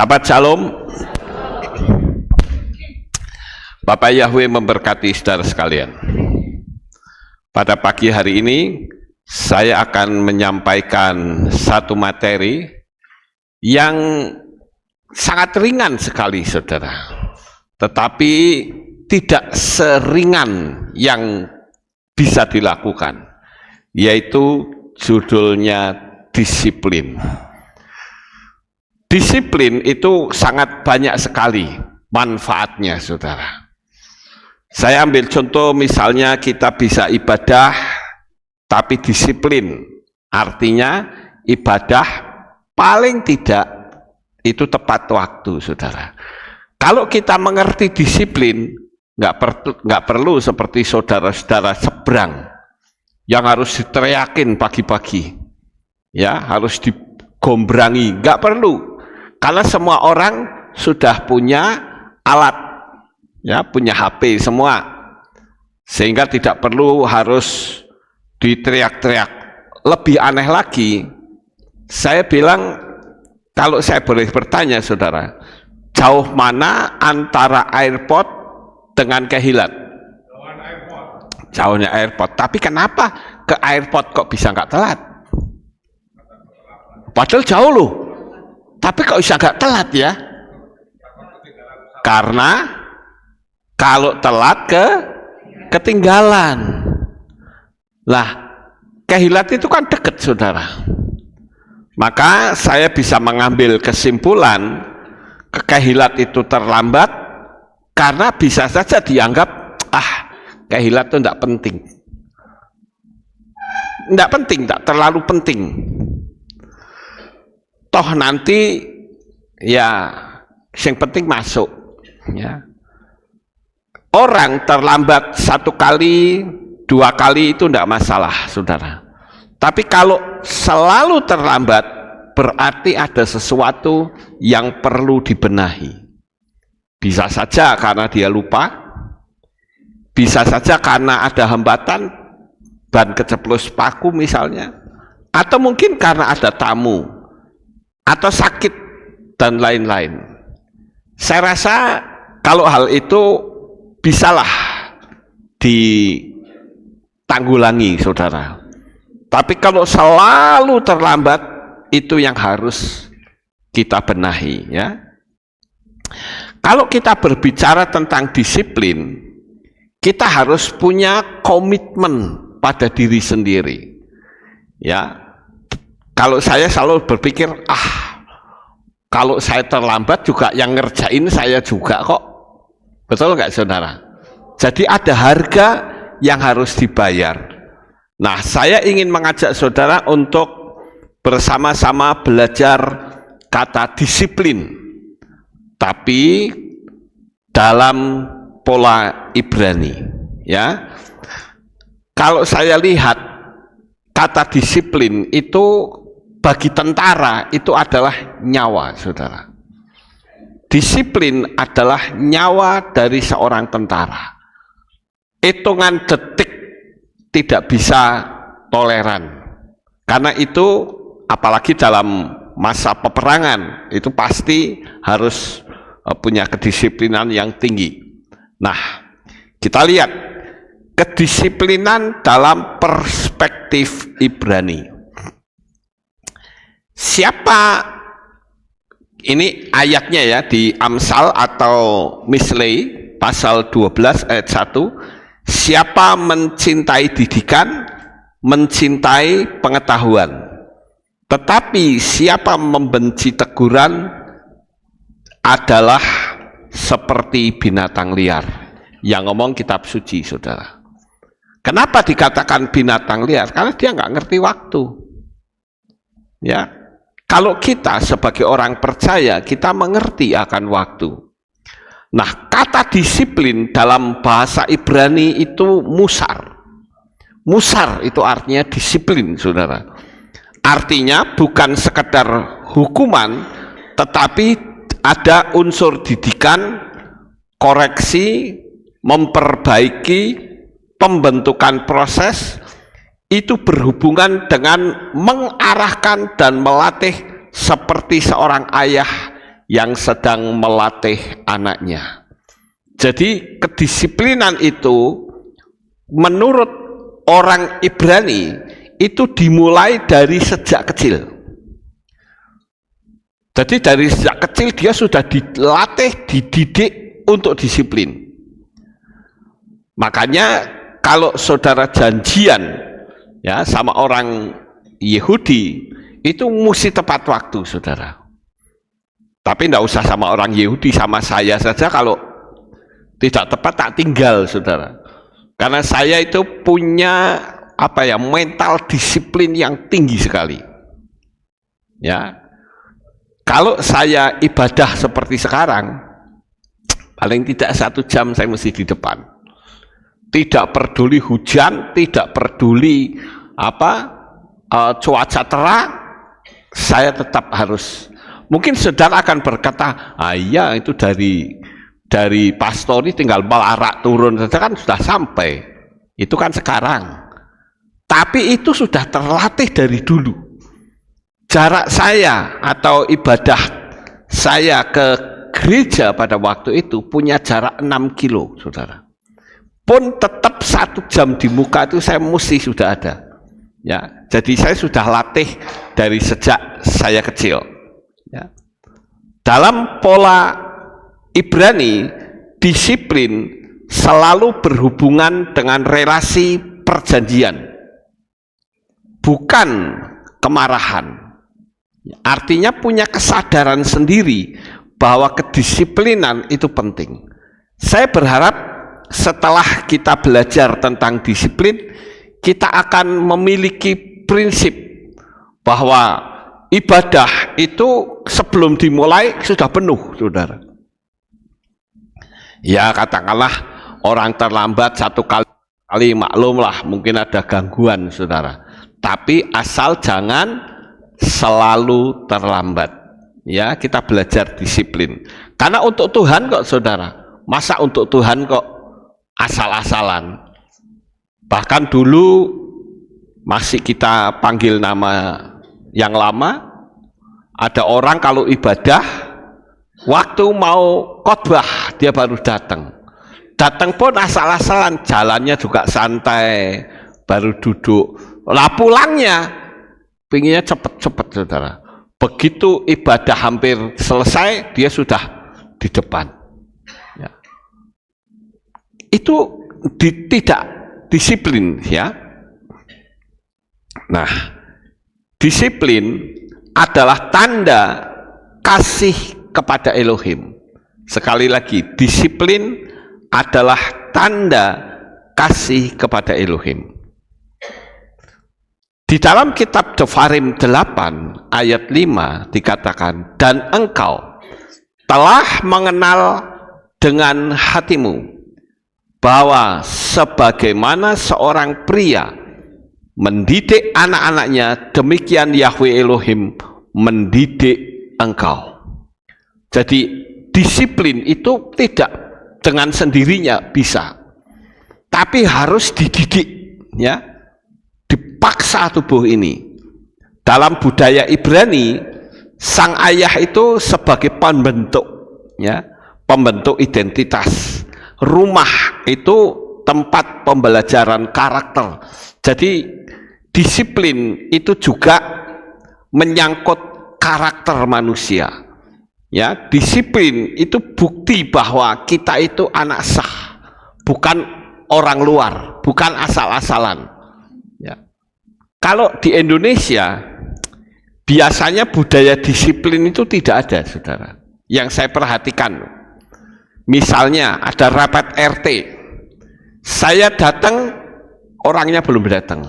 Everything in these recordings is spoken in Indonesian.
Sahabat Shalom, Bapak Yahweh memberkati saudara sekalian. Pada pagi hari ini, saya akan menyampaikan satu materi yang sangat ringan sekali, saudara. Tetapi tidak seringan yang bisa dilakukan, yaitu judulnya disiplin. Disiplin itu sangat banyak sekali manfaatnya, saudara. Saya ambil contoh, misalnya kita bisa ibadah, tapi disiplin. Artinya ibadah paling tidak itu tepat waktu, saudara. Kalau kita mengerti disiplin, nggak perlu seperti saudara-saudara seberang yang harus diteriakin pagi-pagi, ya harus digombrangi, nggak perlu. Karena semua orang sudah punya alat, ya punya HP semua, sehingga tidak perlu harus diteriak-teriak. Lebih aneh lagi, saya bilang, kalau saya boleh bertanya, saudara, jauh mana antara airport dengan Kehilat? Jauhnya airport. Tapi kenapa ke airport kok bisa nggak telat? Padahal jauh loh. Tapi kok bisa nggak telat ya? Karena kalau telat ketinggalan. Lah, Kehilat itu kan deket, saudara. Maka saya bisa mengambil kesimpulan Kehilat itu terlambat karena bisa saja dianggap Kehilat itu tidak penting. Tidak penting, tidak terlalu penting. Toh nanti ya yang penting masuk, ya. Orang terlambat satu kali, dua kali itu tidak masalah, saudara. Tapi kalau selalu terlambat, berarti ada sesuatu yang perlu dibenahi. Bisa saja karena dia lupa, bisa saja karena ada hambatan, ban keceplos paku misalnya, atau mungkin karena ada tamu, atau sakit, dan lain-lain. Saya rasa kalau hal itu bisalah ditanggulangi, saudara. Tapi kalau selalu terlambat, itu yang harus kita benahi, ya. Kalau kita berbicara tentang disiplin, kita harus punya komitmen pada diri sendiri, ya. Kalau saya selalu berpikir, kalau saya terlambat juga yang ngerjain saya juga kok. Betul nggak, saudara? Jadi ada harga yang harus dibayar. Nah, saya ingin mengajak saudara untuk bersama-sama belajar kata disiplin, tapi dalam pola Ibrani, ya. Kalau saya lihat kata disiplin itu bagi tentara itu adalah nyawa, saudara. Disiplin adalah nyawa dari seorang tentara. Hitungan detik tidak bisa toleran. Karena itu apalagi dalam masa peperangan itu pasti harus punya kedisiplinan yang tinggi. Nah, kita lihat kedisiplinan dalam perspektif Ibrani. Siapa, ini ayatnya ya di Amsal atau Mislei pasal 12 ayat 1, siapa mencintai didikan, mencintai pengetahuan, tetapi siapa membenci teguran adalah seperti binatang liar. Yang ngomong kitab suci, saudara. Kenapa dikatakan binatang liar? Karena dia nggak ngerti waktu, ya. Kalau kita sebagai orang percaya, kita mengerti akan waktu. Nah, kata disiplin dalam bahasa Ibrani itu musar. Musar itu artinya disiplin, saudara. Artinya bukan sekedar hukuman, tetapi ada unsur didikan, koreksi, memperbaiki, pembentukan proses, itu berhubungan dengan mengarahkan dan melatih seperti seorang ayah yang sedang melatih anaknya. Jadi kedisiplinan itu menurut orang Ibrani itu dimulai dari sejak kecil. Jadi dari sejak kecil dia sudah dilatih, dididik untuk disiplin. Makanya kalau saudara janjian ya sama orang Yahudi itu mesti tepat waktu, saudara. Tapi tidak usah sama orang Yahudi, sama saya saja kalau tidak tepat tak tinggal, saudara. Karena saya itu punya mental disiplin yang tinggi sekali. Ya, kalau saya ibadah seperti sekarang, paling tidak 1 jam saya mesti di depan. Tidak peduli hujan, tidak peduli cuaca terang, saya tetap harus. Mungkin saudara akan berkata, iya itu dari pastori tinggal melarak turun saja kan sudah sampai. Itu kan sekarang. Tapi itu sudah terlatih dari dulu. Jarak saya atau ibadah saya ke gereja pada waktu itu punya jarak 6 kilo, saudara. Pun tetap 1 jam di muka itu saya mesti sudah ada. Ya, jadi saya sudah latih dari sejak saya kecil. Ya. Dalam pola Ibrani, disiplin selalu berhubungan dengan relasi perjanjian, bukan kemarahan. Artinya punya kesadaran sendiri bahwa kedisiplinan itu penting. Saya berharap setelah kita belajar tentang disiplin, kita akan memiliki prinsip bahwa ibadah itu sebelum dimulai sudah penuh, saudara. Ya katakanlah orang terlambat 1 kali maklumlah, mungkin ada gangguan, saudara. Tapi asal jangan selalu terlambat. Ya, kita belajar disiplin. Karena untuk Tuhan kok, saudara. Masa untuk Tuhan kok asal-asalan? Bahkan dulu masih kita panggil nama yang lama, ada orang kalau ibadah waktu mau khotbah dia baru datang pun asal-asalan, jalannya juga santai, baru duduk. Lah pulangnya pinginnya cepet-cepet, saudara. Begitu ibadah hampir selesai dia sudah di depan. Ya. Itu tidak disiplin, ya. Nah, disiplin adalah tanda kasih kepada Elohim. Sekali lagi, disiplin adalah tanda kasih kepada Elohim. Di dalam kitab Devarim 8 ayat 5 dikatakan, dan engkau telah mengenal dengan hatimu bahwa sebagaimana seorang pria mendidik anak-anaknya, demikian Yahweh Elohim mendidik engkau. Jadi disiplin itu tidak dengan sendirinya bisa, tapi harus dididik, ya, dipaksa tubuh ini. Dalam budaya Ibrani, sang ayah itu sebagai pembentuk, ya, pembentuk identitas. Rumah itu tempat pembelajaran karakter. Jadi disiplin itu juga menyangkut karakter manusia. Ya, disiplin itu bukti bahwa kita itu anak sah, bukan orang luar, bukan asal-asalan. Ya. Kalau di Indonesia biasanya budaya disiplin itu tidak ada, saudara. Yang saya perhatikan, misalnya ada rapat RT, saya datang, orangnya belum datang.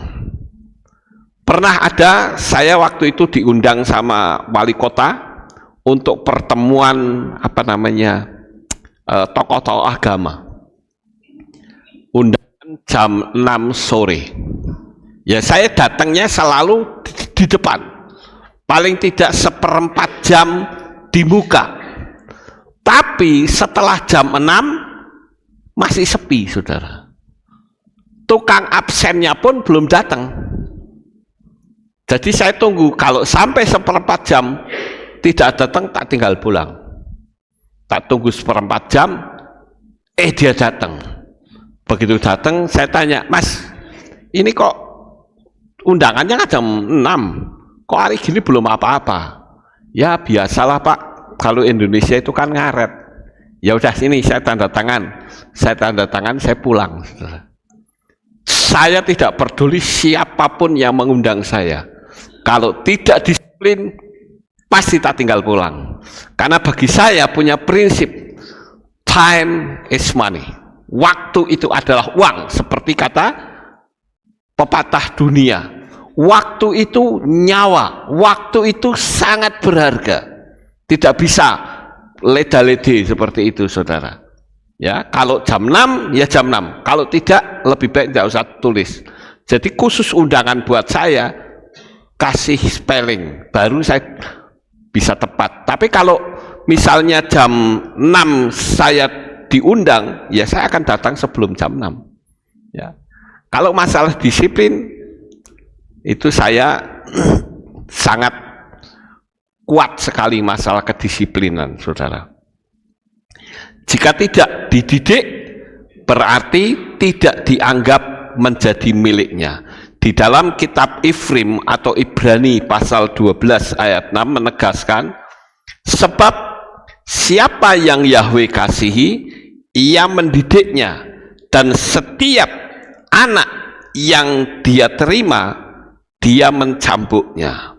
Pernah ada saya waktu itu diundang sama wali kota untuk pertemuan tokoh-tokoh agama. Undangan jam 6 sore. Ya, saya datangnya selalu di depan. Paling tidak 1/4 jam di muka. Tapi setelah jam 6 masih sepi, saudara. Tukang absennya pun belum datang. Jadi saya tunggu, kalau sampai 1/4 jam tidak datang, tak tinggal pulang. tak tunggu seperempat jam, dia datang. Begitu datang, saya tanya, Mas, ini kok undangannya kan jam 6, kok hari gini belum apa-apa? Ya biasalah Pak, kalau Indonesia itu kan ngaret. Ya udah sini saya tanda tangan, saya pulang. Saya tidak peduli siapapun yang mengundang saya. Kalau tidak disiplin, pasti tak tinggal pulang. Karena bagi saya punya prinsip, time is money. Waktu itu adalah uang, seperti kata pepatah dunia. Waktu itu nyawa, waktu itu sangat berharga. Tidak bisa leda-lede seperti itu, saudara. Ya, kalau jam 6 ya jam 6. Kalau tidak, lebih baik tidak usah tulis. Jadi khusus undangan buat saya, kasih spelling, baru saya bisa tepat. Tapi kalau misalnya jam 6 saya diundang, ya saya akan datang sebelum jam 6. Ya. Kalau masalah disiplin, itu saya sangat kuat sekali masalah kedisiplinan, saudara. Jika tidak dididik, berarti tidak dianggap menjadi miliknya. Di dalam kitab Ifrim atau Ibrani pasal 12 ayat 6 menegaskan, sebab siapa yang Yahweh kasihi, ia mendidiknya, dan setiap anak yang dia terima, dia mencambuknya.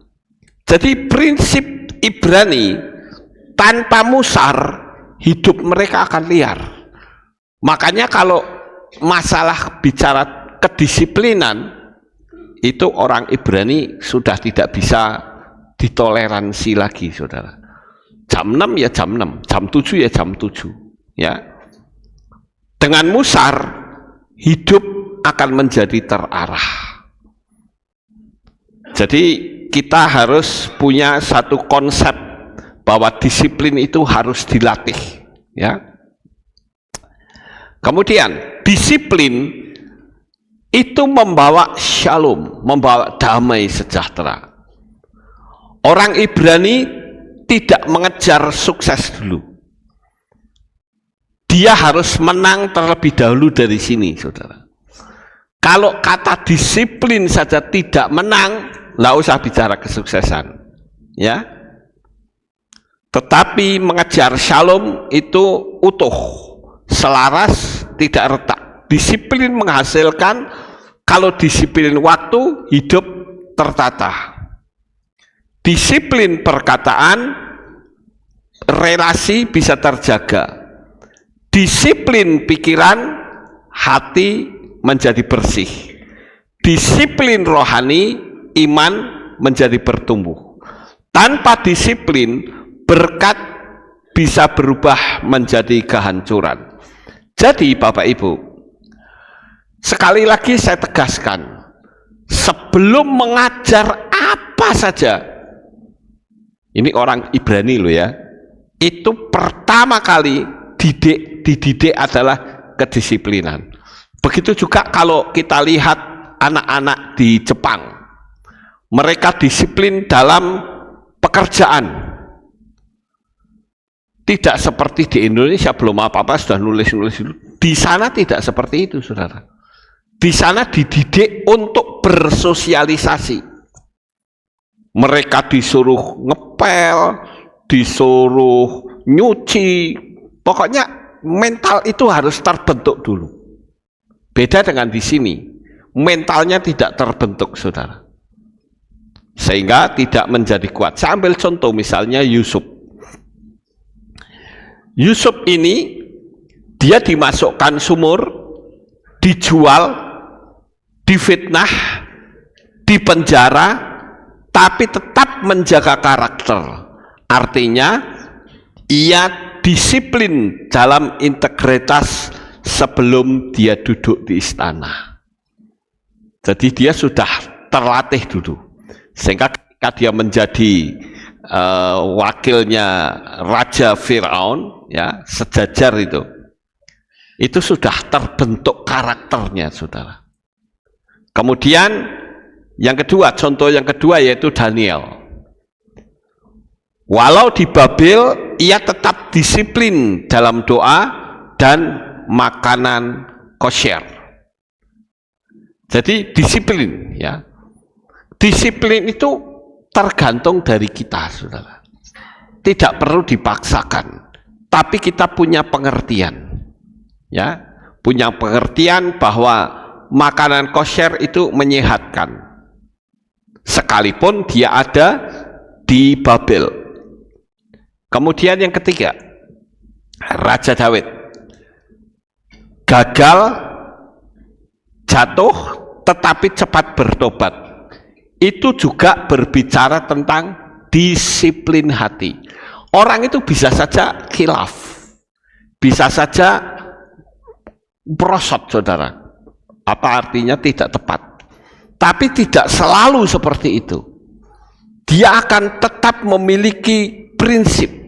Jadi prinsip Ibrani, tanpa musar, hidup mereka akan liar. Makanya kalau masalah bicara kedisiplinan, itu orang Ibrani sudah tidak bisa ditoleransi lagi, saudara. Jam 6 ya jam 6, jam 7 ya jam 7. Ya. Dengan musar, hidup akan menjadi terarah. Jadi kita harus punya satu konsep bahwa disiplin itu harus dilatih, ya. Kemudian disiplin itu membawa shalom, membawa damai sejahtera. Orang Ibrani tidak mengejar sukses dulu. Dia harus menang terlebih dahulu dari sini, saudara. Kalau kata disiplin saja tidak menang, nggak usah bicara kesuksesan, ya. Tetapi mengejar shalom itu utuh, selaras, tidak retak. Disiplin menghasilkan, kalau disiplin waktu, hidup tertata. Disiplin perkataan, relasi bisa terjaga. Disiplin pikiran, hati menjadi bersih. Disiplin rohani, iman menjadi bertumbuh. Tanpa disiplin, berkat bisa berubah menjadi kehancuran. Jadi Bapak Ibu, sekali lagi saya tegaskan, sebelum mengajar apa saja, ini orang Ibrani loh ya, itu pertama kali dididik adalah kedisiplinan. Begitu juga kalau kita lihat anak-anak di Jepang, mereka disiplin dalam pekerjaan. Tidak seperti di Indonesia, belum apa-apa sudah nulis-nulis dulu. Di sana tidak seperti itu, saudara. Di sana dididik untuk bersosialisasi. Mereka disuruh ngepel, disuruh nyuci, pokoknya mental itu harus terbentuk dulu. Beda dengan di sini, mentalnya tidak terbentuk, saudara. Sehingga tidak menjadi kuat. Saya ambil contoh misalnya Yusuf. Yusuf ini dia dimasukkan sumur, dijual, difitnah, dipenjara, tapi tetap menjaga karakter. Artinya ia disiplin dalam integritas sebelum dia duduk di istana. Jadi dia sudah terlatih dulu, sehingga ketika dia menjadi wakilnya Raja Fir'aun, ya, sejajar itu sudah terbentuk karakternya, saudara. Kemudian yang kedua, contoh yang kedua yaitu Daniel. Walau di Babel, ia tetap disiplin dalam doa dan makanan kosher. Jadi disiplin, ya. Disiplin itu tergantung dari kita, saudara. Tidak perlu dipaksakan, tapi kita punya pengertian, ya, punya pengertian bahwa makanan kosher itu menyehatkan, sekalipun dia ada di Babel. Kemudian yang ketiga, Raja Daud gagal, jatuh, tetapi cepat bertobat. Itu juga berbicara tentang disiplin hati. Orang itu bisa saja khilaf, bisa saja merosot, saudara. Apa artinya tidak tepat? Tapi tidak selalu seperti itu. Dia akan tetap memiliki prinsip.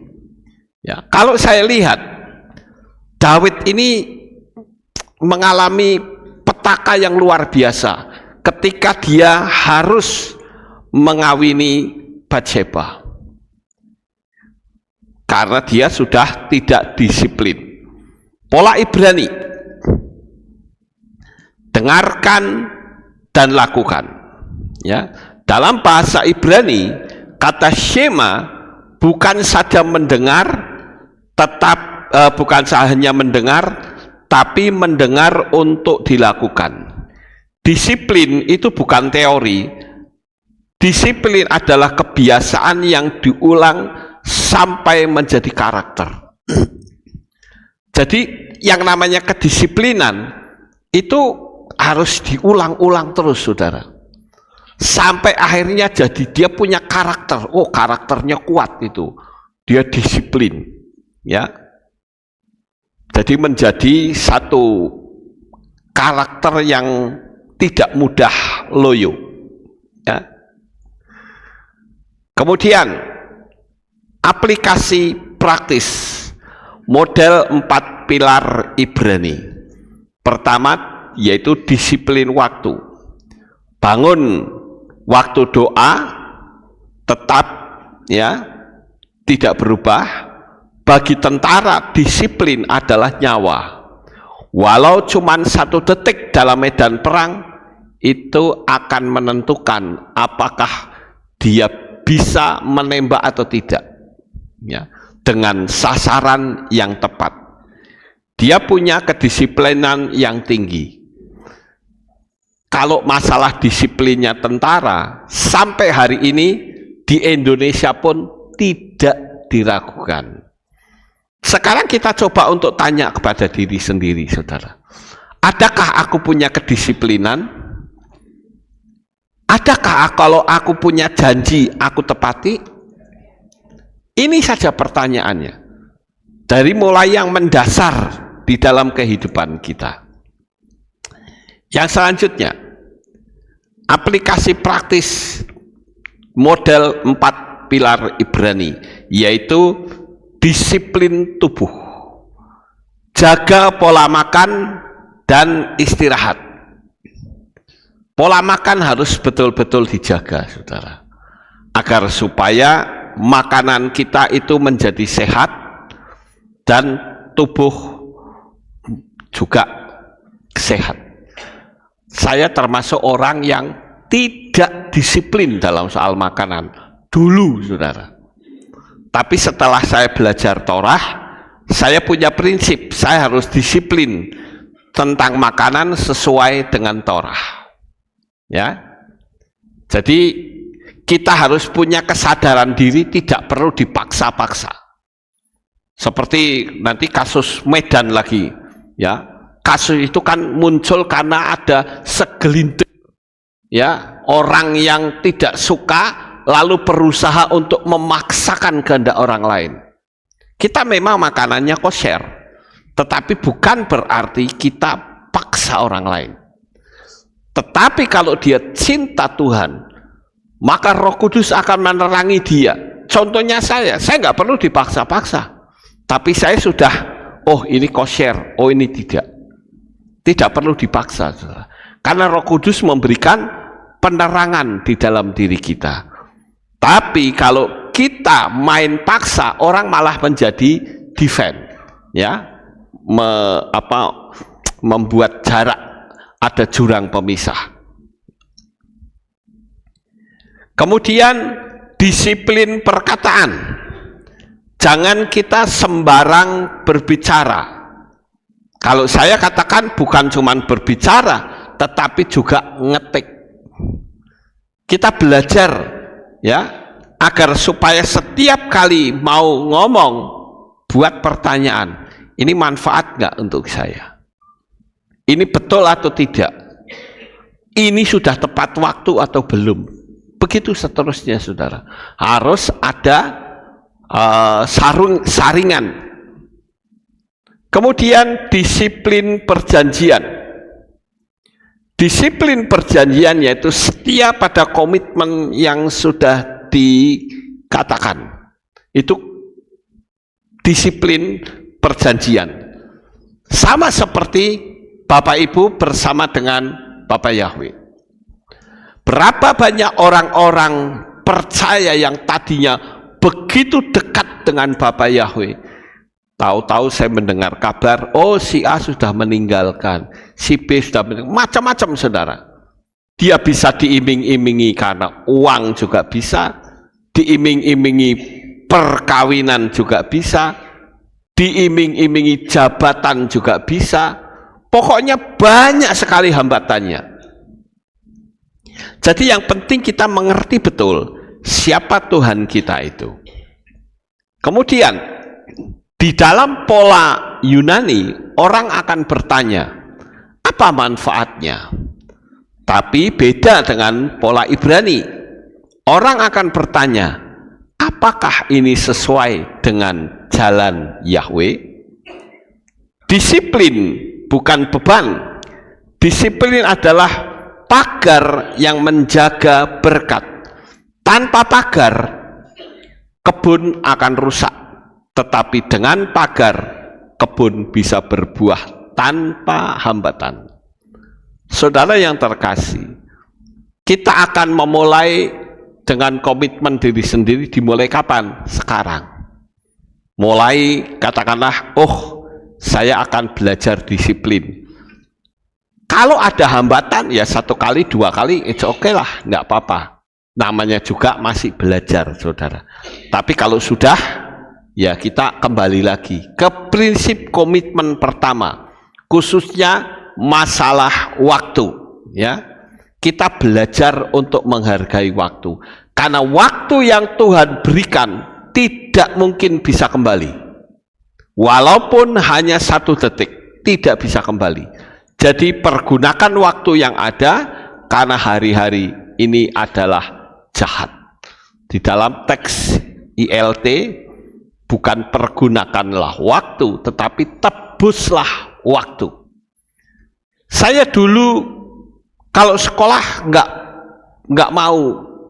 Ya, kalau saya lihat Daud ini mengalami petaka yang luar biasa ketika dia harus mengawini Batsheba, karena dia sudah tidak disiplin. Pola Ibrani, dengarkan dan lakukan. Ya, dalam bahasa Ibrani, kata Shema bukan saja mendengar, bukan hanya mendengar, tapi mendengar untuk dilakukan. Disiplin itu bukan teori. Disiplin adalah kebiasaan yang diulang sampai menjadi karakter. Jadi yang namanya kedisiplinan itu harus diulang-ulang terus, saudara. Sampai akhirnya jadi dia punya karakter. Oh, karakternya kuat itu. Dia disiplin. Ya, jadi menjadi satu karakter yang tidak mudah loyo. Ya. Kemudian aplikasi praktis model 4 pilar Ibrani. Pertama yaitu disiplin waktu. Bangun waktu doa tetap, ya, tidak berubah. Bagi tentara, disiplin adalah nyawa. Walau cuma 1 detik dalam medan perang, itu akan menentukan apakah dia bisa menembak atau tidak, ya, dengan sasaran yang tepat. Dia punya kedisiplinan yang tinggi. Kalau masalah disiplinnya tentara, sampai hari ini di Indonesia pun tidak diragukan. Sekarang kita coba untuk tanya kepada diri sendiri, saudara. Adakah aku punya kedisiplinan? Adakah kalau aku punya janji, aku tepati? Ini saja pertanyaannya. Dari mulai yang mendasar di dalam kehidupan kita. Yang selanjutnya, aplikasi praktis model 4 pilar Ibrani, yaitu disiplin tubuh, jaga pola makan dan istirahat. Pola makan harus betul-betul dijaga, saudara, agar supaya makanan kita itu menjadi sehat dan tubuh juga sehat. Saya termasuk orang yang tidak disiplin dalam soal makanan dulu, saudara. Tapi setelah saya belajar Torah, saya punya prinsip, saya harus disiplin tentang makanan sesuai dengan Torah. Ya, jadi kita harus punya kesadaran diri, tidak perlu dipaksa-paksa. Seperti nanti kasus Medan lagi, ya, kasus itu kan muncul karena ada segelintir, ya, orang yang tidak suka lalu berusaha untuk memaksakan kehendak orang lain. Kita memang makanannya kosher, tetapi bukan berarti kita paksa orang lain. Tetapi kalau dia cinta Tuhan, maka Roh Kudus akan menerangi dia. Contohnya saya nggak perlu dipaksa-paksa, tapi saya sudah, oh ini kosher, oh ini tidak. Tidak perlu dipaksa, karena Roh Kudus memberikan penerangan di dalam diri kita. Tapi kalau kita kita main paksa, orang malah menjadi defend, ya, membuat jarak, ada jurang pemisah. Kemudian disiplin perkataan. Jangan kita sembarang berbicara. Kalau saya katakan bukan cuma berbicara, tetapi juga ngetik. Kita belajar, ya, agar supaya setiap kali mau ngomong, buat pertanyaan. Ini manfaat nggak untuk saya? Ini betul atau tidak? Ini sudah tepat waktu atau belum? Begitu seterusnya, saudara. Harus ada saringan. Kemudian disiplin perjanjian. Disiplin perjanjian yaitu setia pada komitmen yang sudah dikatakan. Itu disiplin perjanjian. Sama seperti Bapak Ibu bersama dengan Bapak Yahweh. Berapa banyak orang-orang percaya yang tadinya begitu dekat dengan Bapak Yahweh, tahu-tahu saya mendengar kabar, oh si A sudah meninggalkan, si B sudah meninggalkan, macam-macam, saudara. Dia bisa diiming-imingi karena uang juga bisa, diiming-imingi perkawinan juga bisa, diiming-imingi jabatan juga bisa, pokoknya banyak sekali hambatannya. Jadi yang penting kita mengerti betul siapa Tuhan kita itu. Kemudian di dalam pola Yunani orang akan bertanya, apa manfaatnya? Tapi beda dengan pola Ibrani. Orang akan bertanya, apakah ini sesuai dengan jalan Yahweh? Disiplin bukan beban. Disiplin adalah pagar yang menjaga berkat. Tanpa pagar, kebun akan rusak. Tetapi dengan pagar, kebun bisa berbuah tanpa hambatan. Saudara yang terkasih, kita akan memulai dengan komitmen diri sendiri. Dimulai kapan? Sekarang. Mulai katakanlah, oh saya akan belajar disiplin. Kalau ada hambatan, ya 1 kali, 2 kali, it's okay lah, nggak apa-apa. Namanya juga masih belajar, saudara. Tapi kalau sudah, ya kita kembali lagi ke prinsip komitmen pertama, khususnya masalah waktu. Ya, kita belajar untuk menghargai waktu, karena waktu yang Tuhan berikan tidak mungkin bisa kembali. Walaupun hanya 1 detik, tidak bisa kembali. Jadi pergunakan waktu yang ada, karena hari-hari ini adalah jahat. Di dalam teks ILT, bukan pergunakanlah waktu, tetapi tebuslah waktu. Saya dulu kalau sekolah nggak mau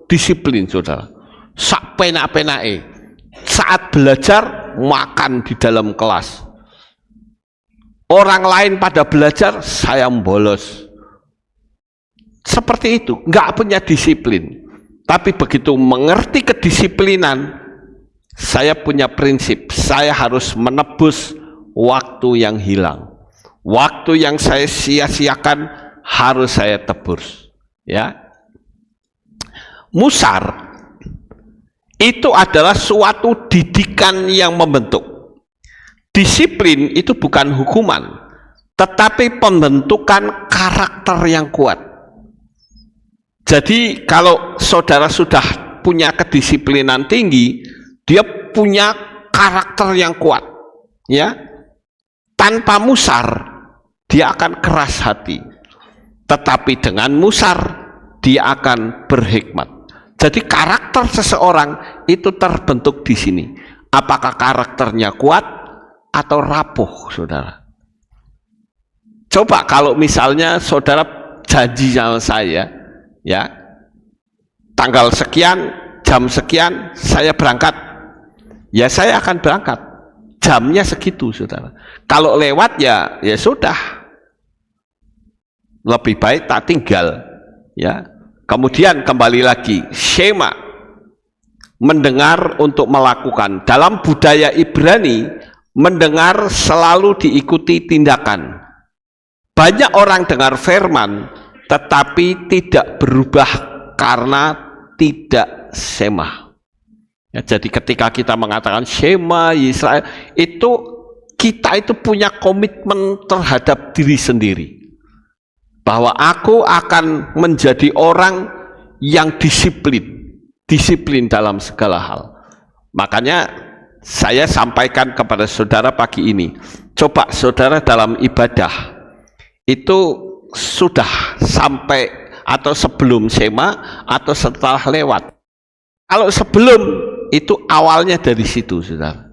disiplin, saudara. Sak penak-penake. Saat belajar makan di dalam kelas. Orang lain pada belajar, saya bolos. Seperti itu, nggak punya disiplin. Tapi begitu mengerti kedisiplinan, saya punya prinsip, saya harus menebus waktu yang hilang. Waktu yang saya sia-siakan harus saya tebus. Ya, musar itu adalah suatu didikan yang membentuk. Disiplin itu bukan hukuman, tetapi pembentukan karakter yang kuat. Jadi kalau saudara sudah punya kedisiplinan tinggi, dia punya karakter yang kuat. Ya, tanpa musar, dia akan keras hati. Tetapi dengan musar, dia akan berhikmat. Jadi karakter seseorang itu terbentuk di sini. Apakah karakternya kuat atau rapuh, saudara? Coba kalau misalnya saudara janji sama saya, ya, tanggal sekian, jam sekian, saya berangkat. Ya saya akan berangkat. Jamnya segitu, saudara. Kalau lewat ya sudah. Lebih baik tak tinggal. Ya. Kemudian kembali lagi, skema. mendengar untuk melakukan. Dalam budaya Ibrani, mendengar selalu diikuti tindakan. Banyak orang dengar firman, tetapi tidak berubah karena tidak sema. Ya, jadi ketika kita mengatakan Shema Yisrael, itu kita itu punya komitmen terhadap diri sendiri. Bahwa aku akan menjadi orang yang disiplin dalam segala hal. Makanya saya sampaikan kepada saudara pagi ini, coba saudara dalam ibadah itu sudah sampai atau sebelum Shema atau setelah lewat. Kalau sebelum itu awalnya dari situ, saudara.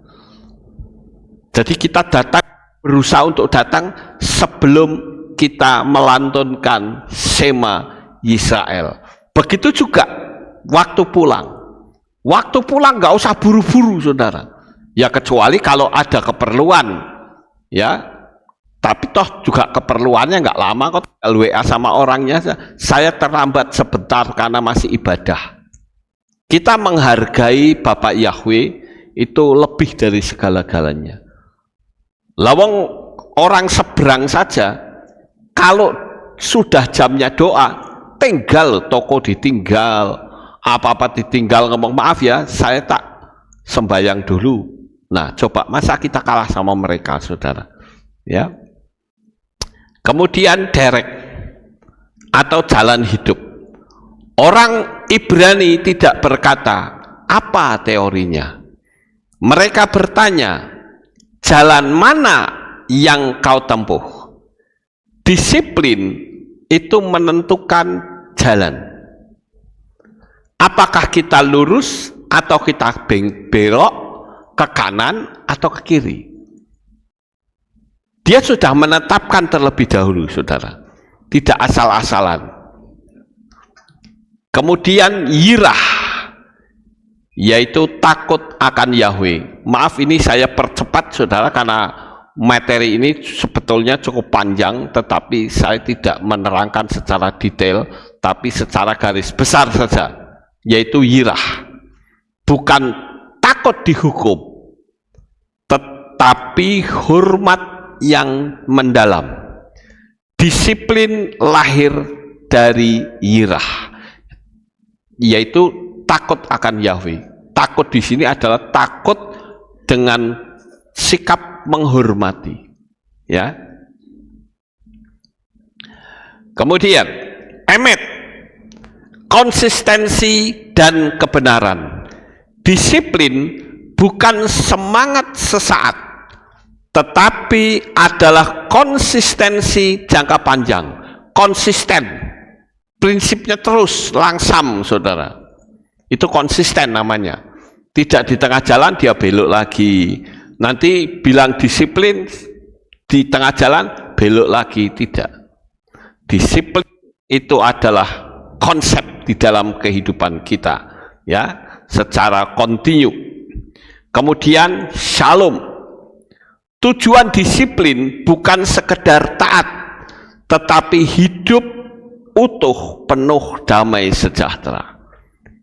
Jadi kita datang, berusaha untuk datang sebelum kita melantunkan Shema Yisrael. Begitu juga waktu pulang. Waktu pulang nggak usah buru-buru, saudara. Ya kecuali kalau ada keperluan, ya. Tapi toh juga keperluannya nggak lama kok. WA sama orangnya, saya terlambat sebentar karena masih ibadah. Kita menghargai Bapak Yahweh itu lebih dari segala-galanya. Lawang orang seberang saja, kalau sudah jamnya doa, tinggal toko ditinggal, apa-apa ditinggal, ngomong maaf ya, saya tak sembayang dulu. Nah, coba masa kita kalah sama mereka, saudara? Ya. Kemudian derek atau jalan hidup. Orang Ibrani tidak berkata, apa teorinya? Mereka bertanya, jalan mana yang kau tempuh? Disiplin itu menentukan jalan. Apakah kita lurus atau kita belok ke kanan atau ke kiri? Dia sudah menetapkan terlebih dahulu, saudara. Tidak asal-asalan. Kemudian yirah, yaitu takut akan Yahweh. Maaf ini saya percepat, saudara, karena materi ini sebetulnya cukup panjang, tetapi saya tidak menerangkan secara detail, tapi secara garis besar saja, yaitu yirah. Bukan takut dihukum, tetapi hormat yang mendalam. Disiplin lahir dari yirah, yaitu takut akan Yahweh. Takut di sini adalah takut dengan sikap menghormati, ya. Kemudian emet, konsistensi dan kebenaran. Disiplin bukan semangat sesaat, tetapi adalah konsistensi jangka panjang. Konsisten, prinsipnya terus langsam, saudara. Itu konsisten namanya. Tidak di tengah jalan dia belok lagi. Nanti bilang disiplin, di tengah jalan belok lagi, tidak. Disiplin itu adalah konsep di dalam kehidupan kita, ya, secara kontinu. Kemudian shalom. Tujuan disiplin bukan sekedar taat, tetapi hidup utuh, penuh damai sejahtera.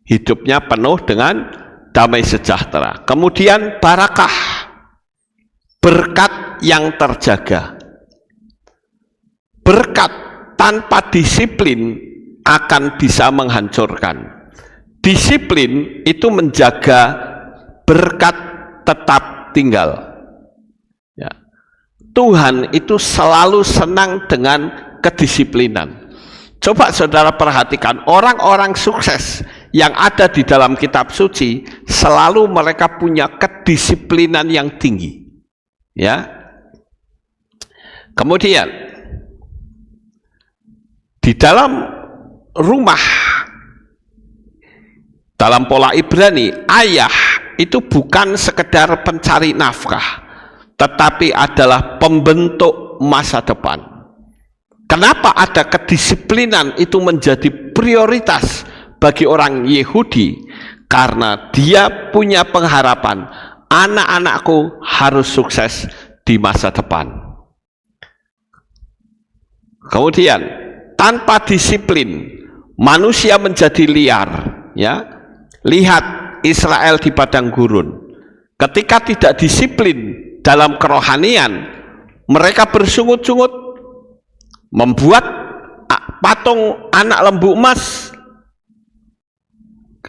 Hidupnya penuh dengan damai sejahtera. Kemudian barakah, berkat yang terjaga. Berkat tanpa disiplin akan bisa menghancurkan. Disiplin itu menjaga berkat tetap tinggal. Ya. Tuhan itu selalu senang dengan kedisiplinan. Coba saudara perhatikan, orang-orang sukses yang ada di dalam kitab suci, selalu mereka punya kedisiplinan yang tinggi. Ya. Kemudian di dalam rumah, dalam pola Ibrani, ayah itu bukan sekedar pencari nafkah, tetapi adalah pembentuk masa depan. Kenapa ada kedisiplinan itu menjadi prioritas bagi orang Yahudi? Karena dia punya pengharapan, anak-anakku harus sukses di masa depan. Kemudian tanpa disiplin manusia menjadi liar, ya. Lihat Israel di padang gurun. Ketika tidak disiplin dalam kerohanian, mereka bersungut-sungut membuat patung anak lembu emas.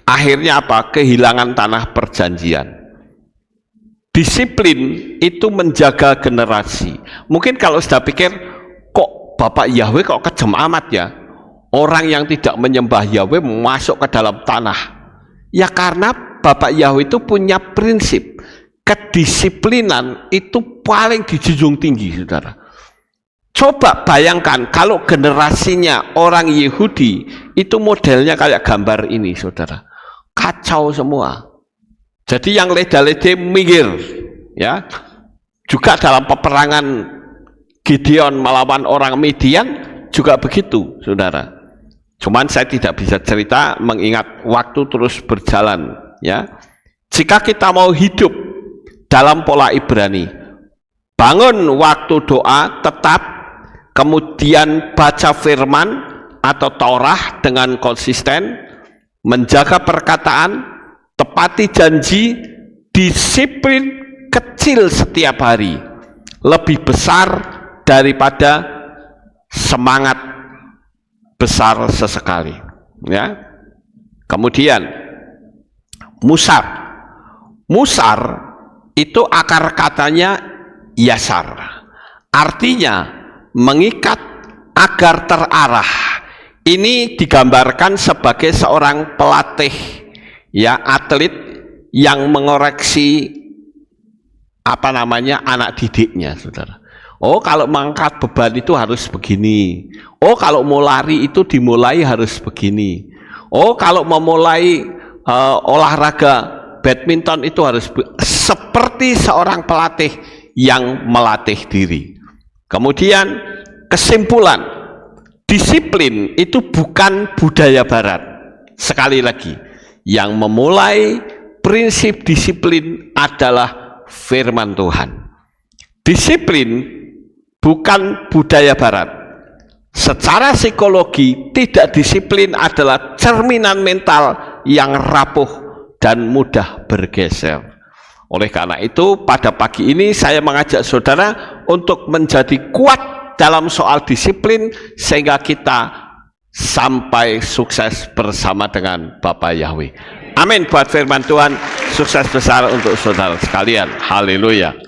Akhirnya apa? Kehilangan tanah perjanjian. Disiplin itu menjaga generasi. Mungkin kalau sudah pikir, kok Bapak Yahweh kok kejam amat ya? Orang yang tidak menyembah Yahweh masuk ke dalam tanah. Ya karena Bapak Yahweh itu punya prinsip. Kedisiplinan itu paling dijunjung tinggi, saudara. Coba bayangkan kalau generasinya orang Yahudi itu modelnya kayak gambar ini, saudara. Kacau semua. Jadi yang leda-lede minggir, ya. Juga dalam peperangan Gideon melawan orang Midian juga begitu, saudara. Cuman saya tidak bisa cerita mengingat waktu terus berjalan, ya. Jika kita mau hidup dalam pola Ibrani, bangun waktu doa tetap, kemudian baca firman atau Taurat dengan konsisten, menjaga perkataan, tepati janji, disiplin kecil setiap hari lebih besar daripada semangat besar sesekali, ya. Kemudian musar itu akar katanya yasar, artinya mengikat agar terarah. Ini digambarkan sebagai seorang pelatih, ya, atlet yang mengoreksi anak didiknya, saudara. Oh, kalau mengangkat beban itu harus begini. Oh, kalau mau lari itu dimulai harus begini. Oh, kalau memulai olahraga badminton itu harus seperti seorang pelatih yang melatih diri. Kemudian kesimpulan, disiplin itu bukan budaya barat. Sekali lagi, yang memulai prinsip disiplin adalah firman Tuhan. Disiplin bukan budaya barat. Secara psikologi, tidak disiplin adalah cerminan mental yang rapuh dan mudah bergeser. Oleh karena itu, pada pagi ini saya mengajak saudara untuk menjadi kuat dalam soal disiplin sehingga kita sampai sukses bersama dengan Bapak Yahweh. Amin buat firman Tuhan. Sukses besar untuk saudara sekalian. Haleluya.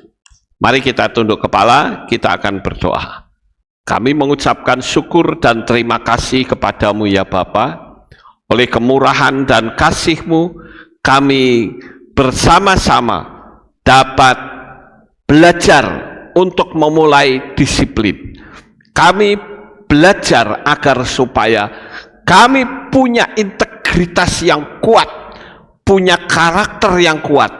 Mari kita tunduk kepala, kita akan berdoa. Kami mengucapkan syukur dan terima kasih kepadamu ya Bapa. Oleh kemurahan dan kasih-Mu, kami bersama-sama dapat belajar untuk memulai disiplin. Kami belajar agar supaya kami punya integritas yang kuat, punya karakter yang kuat,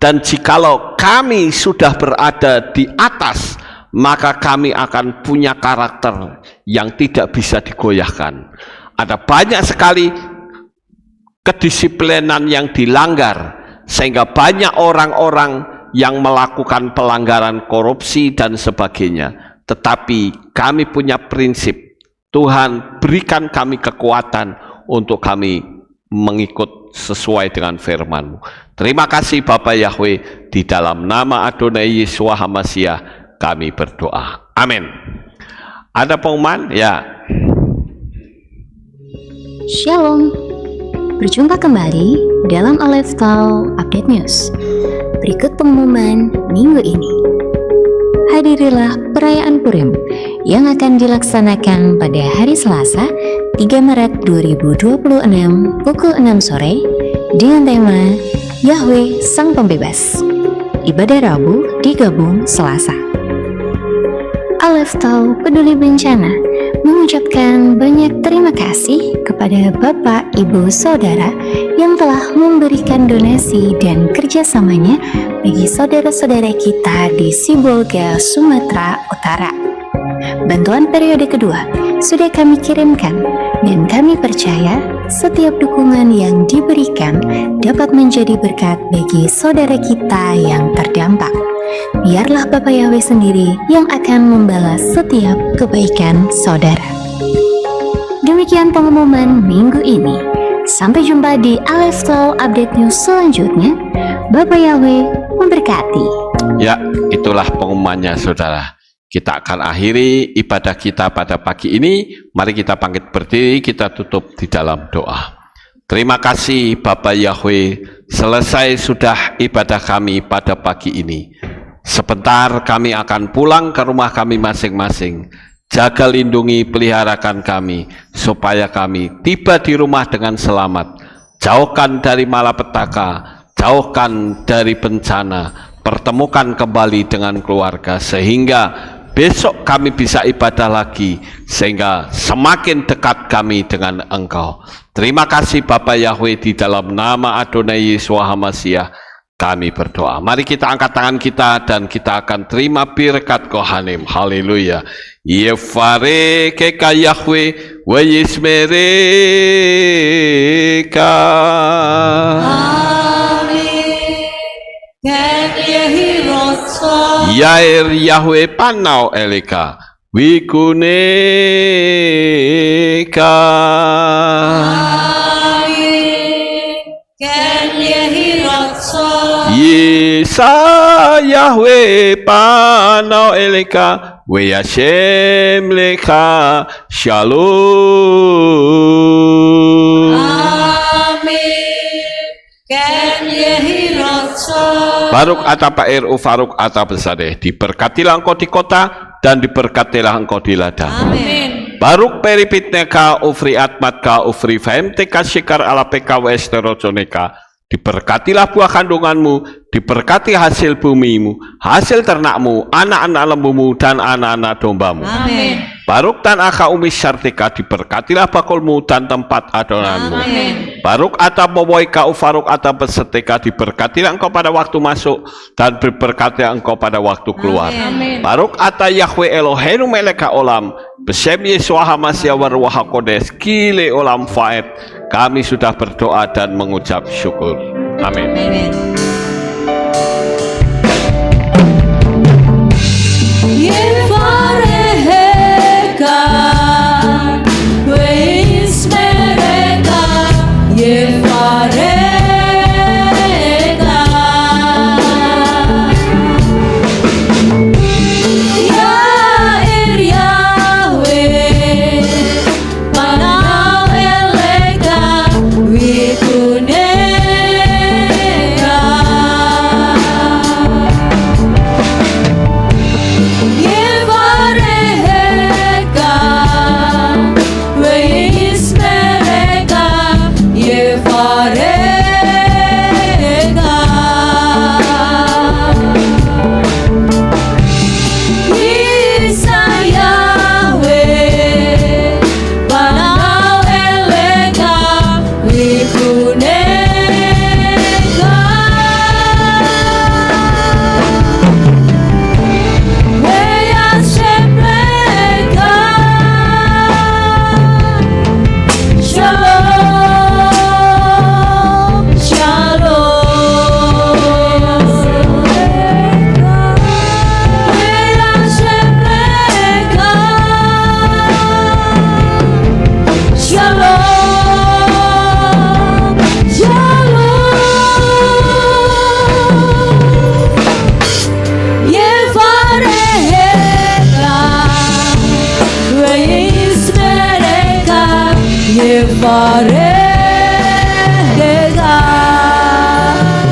dan jikalau kami sudah berada di atas, maka kami akan punya karakter yang tidak bisa digoyahkan. Ada banyak sekali kedisiplinan yang dilanggar, sehingga banyak orang-orang yang melakukan pelanggaran korupsi dan sebagainya. Tetapi kami punya prinsip, Tuhan berikan kami kekuatan untuk kami mengikut sesuai dengan firman-Mu. Terima kasih Bapak Yahweh, di dalam nama Adonai Yeshua HaMashiach kami berdoa. Amin. Ada pengumuman? Ya. Shalom. Berjumpa kembali dalam Aleph Talk Update News. Berikut pengumuman minggu ini. Hadirilah perayaan Purim yang akan dilaksanakan pada hari Selasa 3 Maret 2026 pukul 6 sore dengan tema Yahweh Sang Pembebas. Ibadah Rabu digabung Selasa. Aleph Talk Peduli Bencana mengucapkan banyak terima kasih kepada Bapak, Ibu, Saudara yang telah memberikan donasi dan kerjasamanya bagi saudara-saudara kita di Sibolga, Sumatera Utara. Bantuan periode kedua sudah kami kirimkan dan kami percaya setiap dukungan yang diberikan dapat menjadi berkat bagi saudara kita yang terdampak. Biarlah Bapak Yahweh sendiri yang akan membalas setiap kebaikan saudara. Demikian pengumuman minggu ini. Sampai jumpa di Aleph Talk Update News selanjutnya. Bapak Yahweh memberkati. Ya, itulah pengumumannya saudara. Kita akan akhiri ibadah kita pada pagi ini. Mari kita bangkit berdiri, kita tutup di dalam doa. Terima kasih Bapak Yahweh, selesai sudah ibadah kami pada pagi ini. Sebentar kami akan pulang ke rumah kami masing-masing. Jaga, lindungi, peliharakan kami, supaya kami tiba di rumah dengan selamat. Jauhkan dari malapetaka, jauhkan dari bencana, pertemukan kembali dengan keluarga, sehingga besok kami bisa ibadah lagi, sehingga semakin dekat kami dengan Engkau. Terima kasih Bapak Yahweh, di dalam nama Adonai Yesus HaMashiach kami berdoa. Mari kita angkat tangan kita dan kita akan terima birkat Kohanim. Haleluya. Yefare keka Yahweh wa yismereka. Amin. Ken yehi rotso. Yair Yahweh panau eleka wikuneka. Amin. Ken yehi rotso. Yesa Yahweh panau eleka we Hashem leka shalom. Amin. Ken yehi rotso. Baruk ata Pak RU Faruk ata Besadeh, diberkatilah engkau di kota dan diberkatilah engkau di ladang. Amin. Baruk peripitneka ufri atmatka ufri fahemteka syikar ala peka wa esteroconeka, diberkatilah buah kandunganmu, diberkati hasil bumimu, hasil ternakmu, anak-anak lembumu dan anak-anak dombamu. Amin. Baruk tan aka umis syartika, diberkatilah bakulmu dan tempat adonanmu. Amin. Baruk ata boboika ufaruk ata beseteka, diberkatilah engkau pada waktu masuk dan diberkatilah engkau pada waktu keluar. Amin. Baruk ata Yahweh Eloheinu meleka olam, besem Yeshua HaMashiach wa Ruach HaKodes kile olam faed. Kami sudah berdoa dan mengucap syukur. Amin. Amin.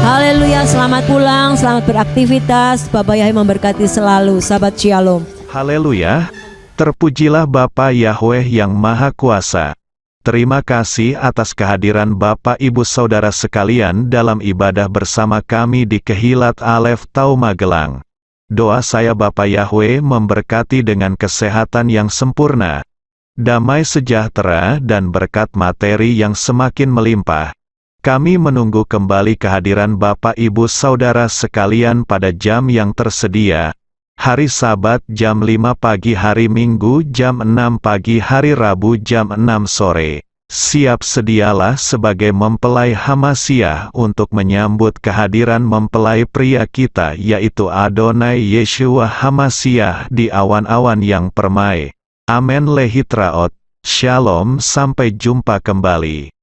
Haleluya, selamat pulang, selamat beraktivitas. Bapak Yahweh memberkati selalu. Sahabat Shalom. Haleluya, terpujilah Bapa Yahweh yang Maha Kuasa. Terima kasih atas kehadiran Bapak Ibu Saudara sekalian dalam ibadah bersama kami di Kehilat Aleph Tau Magelang. Doa saya Bapak Yahweh memberkati dengan kesehatan yang sempurna, damai sejahtera dan berkat materi yang semakin melimpah. Kami menunggu kembali kehadiran Bapak Ibu Saudara sekalian pada jam yang tersedia. Hari Sabat jam 5 pagi, hari Minggu jam 6 pagi, hari Rabu jam 6 sore. Siap sedialah sebagai mempelai HaMashiach untuk menyambut kehadiran mempelai pria kita, yaitu Adonai Yeshua HaMashiach di awan-awan yang permai. Amen lehitraot. Shalom, sampai jumpa kembali.